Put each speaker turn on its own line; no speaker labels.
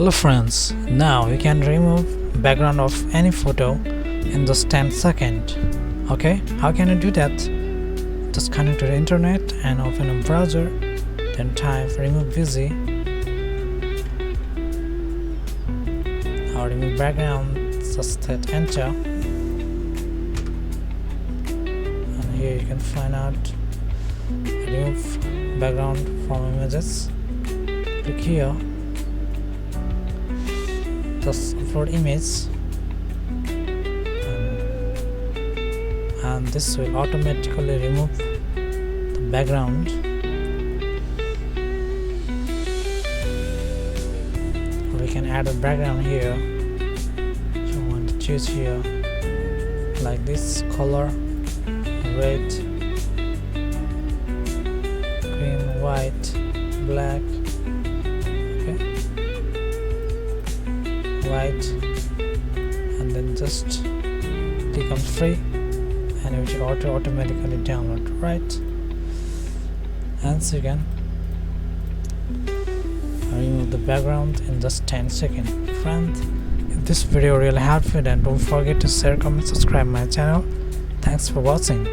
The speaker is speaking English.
Hello friends, now you can remove background of any photo in just 10 seconds. Okay, how can you do that? Just connect to the internet and open a browser, then type remove busy or remove background, just hit enter, and here you can find out remove background from images. Click here, just upload image, and this will automatically remove the background. We can add a background here if you want to choose here, like this color, red, green, white, black, okay, white, and then just click on free and it will automatically download, right? And so you can remove the background in just 10 seconds. Friends, if this video really helped you, then don't forget to share, comment, subscribe my channel. Thanks for watching.